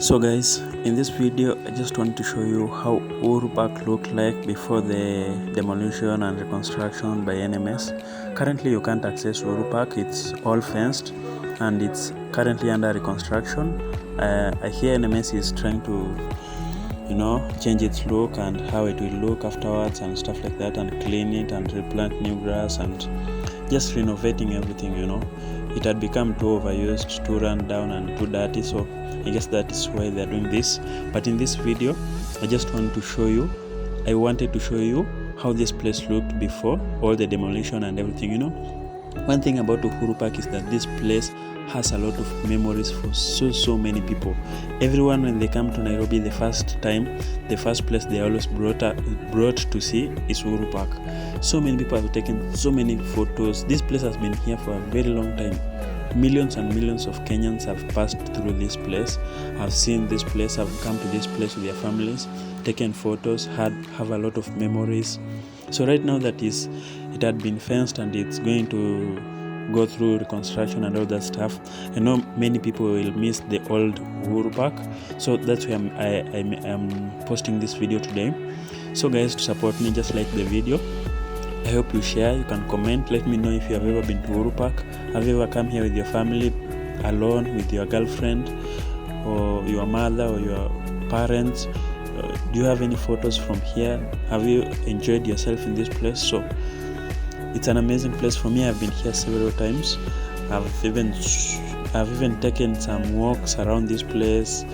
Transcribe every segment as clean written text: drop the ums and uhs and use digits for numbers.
So guys, in this video I just want to show you how Uhuru Park looked like before the demolition and reconstruction by NMS. Currently you can't access Uhuru Park, it's all fenced and it's currently under reconstruction. I hear NMS is trying to change its look and how it will look afterwards and stuff like that, and clean it and replant new grass and just renovating everything. It had become too overused, too run down and too dirty, so I guess that is why they're doing this. But in this video I wanted to show you how this place looked before all the demolition and everything. One thing about Uhuru Park is that this place has a lot of memories for so many people. Everyone, when they come to Nairobi, the first place they always brought to see is Uhuru Park. So many people have taken so many photos. This place has been here for a very long time. Millions and millions of Kenyans have passed through this place, have seen this place, have come to this place with their families, taken photos, have a lot of memories. So right now that it had been fenced and it's going to go through reconstruction and all that stuff, I know many people will miss the old Uhuru Park. So that's why I'm posting this video today. So guys, to support me, just like the video. I hope you share, you can comment, let me know if you have ever been to Uhuru Park. Have you ever come here with your family, alone, with your girlfriend, or your mother, or your parents? Do you have any photos from here? Have you enjoyed yourself in this place? So it's an amazing place for me. I've been here several times. I've even taken some walks around this place,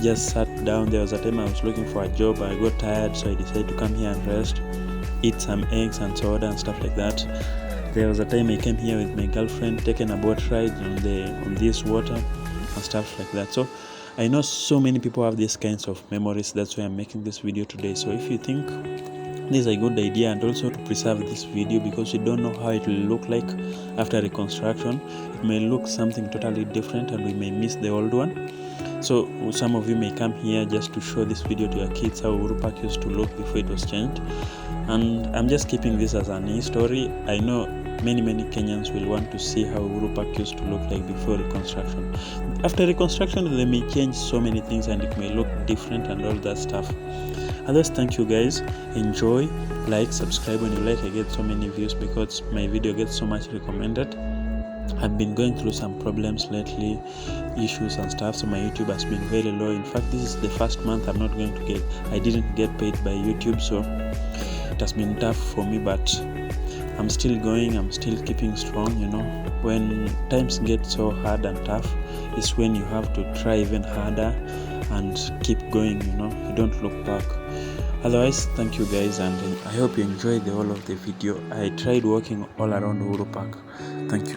just sat down. There was a time I was looking for a job, I got tired, so I decided to come here and rest, eat some eggs and soda and stuff like that. There was a time I came here with my girlfriend, taken a boat ride on this water and stuff like that. So I know so many people have these kinds of memories. That's why I'm making this video today. So if you think this is a good idea, and also to preserve this video, because you don't know how it will look like after reconstruction, it may look something totally different and we may miss the old one. So some of you may come here just to show this video to your kids, how Uhuru Park used to look before it was changed. And I'm just keeping this as an e-story. I know many Kenyans will want to see how Uhuru Park used to look like before reconstruction. After reconstruction, they may change so many things and it may look different and all that stuff. Otherwise, thank you guys. Enjoy, like, subscribe. When you like, I get so many views because my video gets so much recommended. I've been going through some problems lately, issues and stuff, so my YouTube has been very low. In fact, this is the first month I didn't get paid by YouTube, so it has been tough for me, but I'm still going, I'm still keeping strong. When times get so hard and tough, it's when you have to try even harder and keep going. You don't look back. Otherwise, thank you guys, and I hope you enjoyed the whole of the video. I tried walking all around Uhuru Park. Thank you.